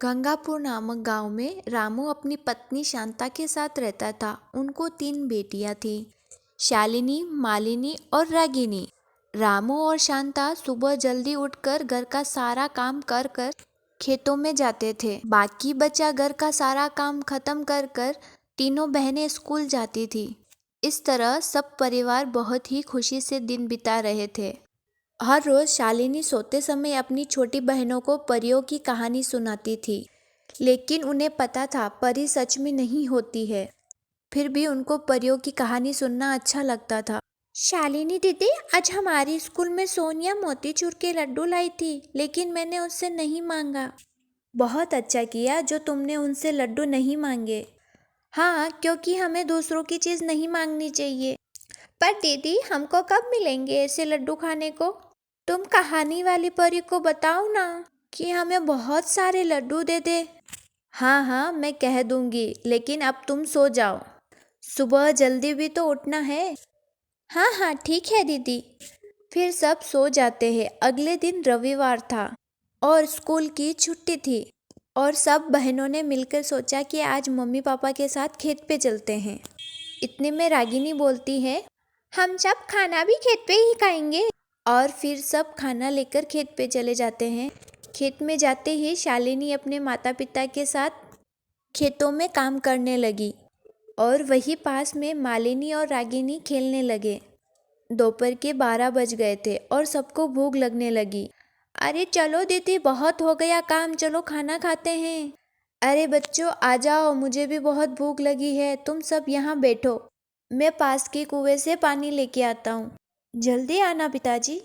गंगापुर नामक गांव में रामू अपनी पत्नी शांता के साथ रहता था। उनको 3 बेटियां थीं, शालिनी, मालिनी और रागिनी। रामू और शांता सुबह जल्दी उठकर घर का सारा काम कर कर खेतों में जाते थे। बाकी बचा घर का सारा काम खत्म कर कर तीनों बहनें स्कूल जाती थी। इस तरह सब परिवार बहुत ही खुशी से दिन बिता रहे थे। हर रोज शालिनी सोते समय अपनी छोटी बहनों को परियों की कहानी सुनाती थी, लेकिन उन्हें पता था परी सच में नहीं होती है। फिर भी उनको परियों की कहानी सुनना अच्छा लगता था। शालिनी दीदी, आज हमारी स्कूल में सोनिया मोतीचूर के लड्डू लाई थी, लेकिन मैंने उससे नहीं मांगा। बहुत अच्छा किया जो तुमने उनसे लड्डू नहीं मांगे। हाँ, क्योंकि हमें दूसरों की चीज नहीं मांगनी चाहिए। पर दीदी, हमको कब मिलेंगे ऐसे लड्डू खाने को? तुम कहानी वाली परी को बताओ ना कि हमें बहुत सारे लड्डू दे दे। हाँ हाँ, मैं कह दूंगी, लेकिन अब तुम सो जाओ। सुबह जल्दी भी तो उठना है। हाँ हाँ, ठीक है दीदी। फिर सब सो जाते हैं। अगले दिन रविवार था और स्कूल की छुट्टी थी और सब बहनों ने मिलकर सोचा कि आज मम्मी पापा के साथ खेत पे चलते हैं। इतने में रागिनी बोलती है, हम सब खाना भी खेत पे ही खाएंगे। और फिर सब खाना लेकर खेत पे चले जाते हैं। खेत में जाते ही शालिनी अपने माता पिता के साथ खेतों में काम करने लगी और वही पास में मालिनी और रागिनी खेलने लगे। दोपहर के 12 बज गए थे और सबको भूख लगने लगी। अरे चलो दीदी, बहुत हो गया काम, चलो खाना खाते हैं। अरे बच्चों, आ जाओ, मुझे भी बहुत भूख लगी है। तुम सब यहाँ बैठो, मैं पास के कुएं से पानी लेके आता हूँ। जल्दी आना पिताजी।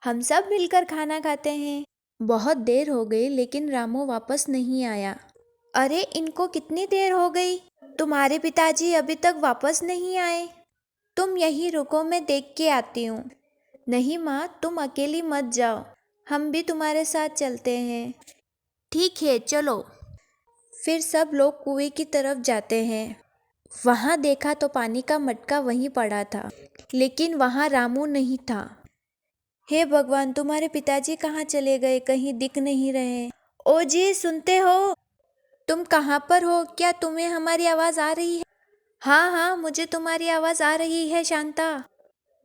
हम सब मिलकर खाना खाते हैं। बहुत देर हो गई लेकिन रामू वापस नहीं आया। अरे, इनको कितनी देर हो गई? तुम्हारे पिताजी अभी तक वापस नहीं आए। तुम यहीं रुको, मैं देख के आती हूँ। नहीं माँ, तुम अकेली मत जाओ, हम भी तुम्हारे साथ चलते हैं। ठीक है, चलो। फिर सब लोग कुएं की तरफ जाते हैं। वहाँ देखा तो पानी का मटका वहीं पड़ा था, लेकिन वहाँ रामू नहीं था। हे भगवान, तुम्हारे पिताजी कहाँ चले गए? कहीं दिख नहीं रहे। ओ जी, सुनते हो? तुम कहाँ पर हो? क्या तुम्हें हमारी आवाज़ आ रही है? हाँ हाँ, मुझे तुम्हारी आवाज़ आ रही है शांता।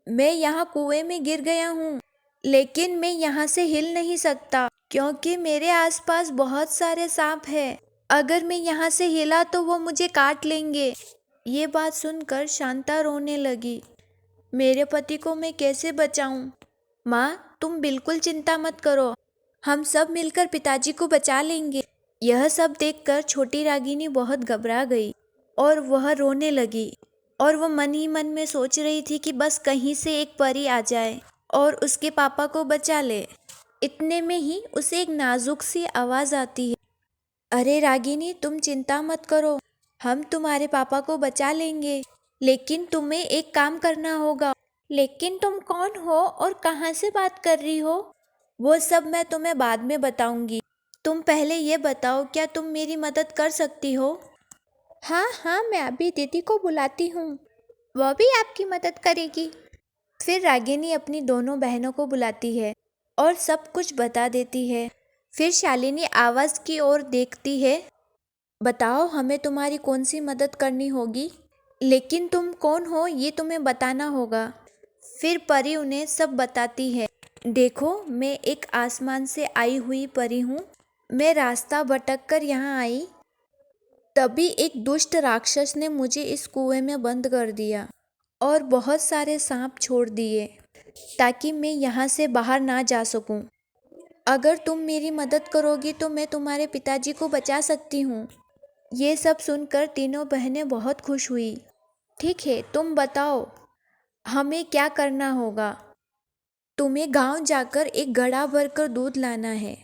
मैं यहाँ कुएं में गिर गया हूँ, लेकिन मैं यहाँ से हिल नहीं सकता क्योंकि मेरे आसपास बहुत सारे सांप हैं। अगर मैं यहाँ से हिला तो वो मुझे काट लेंगे। ये बात सुनकर शांता रोने लगी। मेरे पति को मैं कैसे बचाऊं? माँ, तुम बिल्कुल चिंता मत करो, हम सब मिलकर पिताजी को बचा लेंगे। यह सब देखकर छोटी रागिनी बहुत घबरा गई और वह रोने लगी और वह मन ही मन में सोच रही थी कि बस कहीं से एक परी आ जाए और उसके पापा को बचा ले। इतने में ही उसे एक नाजुक सी आवाज़ आती है। अरे रागिनी, तुम चिंता मत करो, हम तुम्हारे पापा को बचा लेंगे, लेकिन तुम्हें एक काम करना होगा। लेकिन तुम कौन हो और कहाँ से बात कर रही हो? वो सब मैं तुम्हें बाद में बताऊंगी। तुम पहले ये बताओ, क्या तुम मेरी मदद कर सकती हो? हाँ हाँ, मैं अभी दीदी को बुलाती हूँ, वह भी आपकी मदद करेगी। फिर रागिनी अपनी दोनों बहनों को बुलाती है और सब कुछ बता देती है। फिर शालिनी आवाज़ की ओर देखती है। बताओ, हमें तुम्हारी कौन सी मदद करनी होगी, लेकिन तुम कौन हो ये तुम्हें बताना होगा। फिर परी उन्हें सब बताती है। देखो, मैं एक आसमान से आई हुई परी हूँ। मैं रास्ता भटक कर यहाँ आई, तभी एक दुष्ट राक्षस ने मुझे इस कुएं में बंद कर दिया और बहुत सारे सांप छोड़ दिए ताकि मैं यहाँ से बाहर ना जा सकूं। अगर तुम मेरी मदद करोगी तो मैं तुम्हारे पिताजी को बचा सकती हूँ। ये सब सुनकर तीनों बहनें बहुत खुश हुई। ठीक है, तुम बताओ हमें क्या करना होगा। तुम्हें गांव जाकर एक घड़ा भरकर दूध लाना है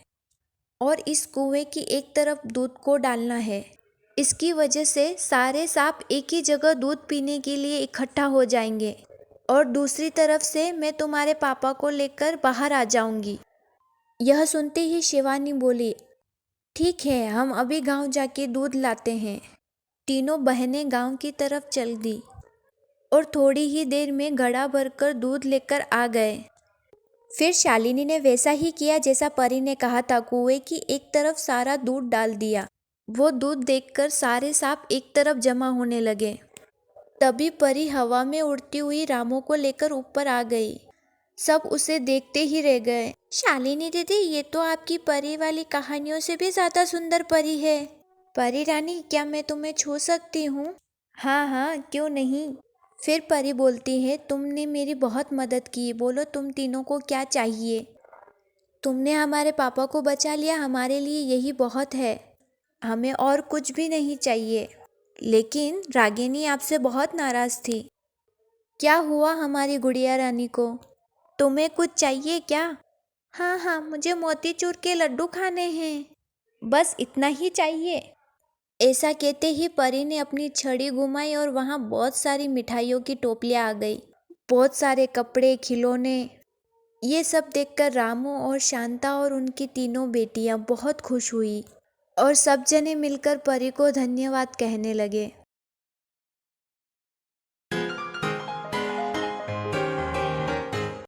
और इस कुएं की एक तरफ दूध को डालना है। इसकी वजह से सारे सांप एक ही जगह दूध पीने के लिए इकट्ठा हो जाएंगे और दूसरी तरफ से मैं तुम्हारे पापा को लेकर बाहर आ जाऊंगी। यह सुनते ही शिवानी बोली, ठीक है, हम अभी गांव जाके दूध लाते हैं। तीनों बहनें गांव की तरफ चल दी और थोड़ी ही देर में घड़ा भरकर दूध लेकर आ गए। फिर शालिनी ने वैसा ही किया जैसा परी ने कहा था। कुएं की एक तरफ सारा दूध डाल दिया। वो दूध देखकर सारे सांप एक तरफ जमा होने लगे। तभी परी हवा में उड़ती हुई रामू को लेकर ऊपर आ गई। सब उसे देखते ही रह गए। शालिनी दीदी, ये तो आपकी परी वाली कहानियों से भी ज्यादा सुंदर परी है। परी रानी, क्या मैं तुम्हें छू सकती हूँ? हाँ हाँ, क्यों नहीं। फिर परी बोलती है, तुमने मेरी बहुत मदद की। बोलो तुम तीनों को क्या चाहिए। तुमने हमारे पापा को बचा लिया, हमारे लिए यही बहुत है। हमें और कुछ भी नहीं चाहिए। लेकिन रागिनी आपसे बहुत नाराज थी। क्या हुआ हमारी गुड़िया रानी को? तुम्हें कुछ चाहिए क्या? हाँ हाँ, मुझे मोतीचूर के लड्डू खाने हैं। बस इतना ही चाहिए? ऐसा कहते ही परी ने अपनी छड़ी घुमाई और वहाँ बहुत सारी मिठाइयों की टोपलियाँ आ गई। बहुत सारे कपड़े, खिलौने। ये सब देखकर रामू और शांता और उनकी तीनों बेटियां बहुत खुश हुई और सब जने मिलकर परी को धन्यवाद कहने लगे।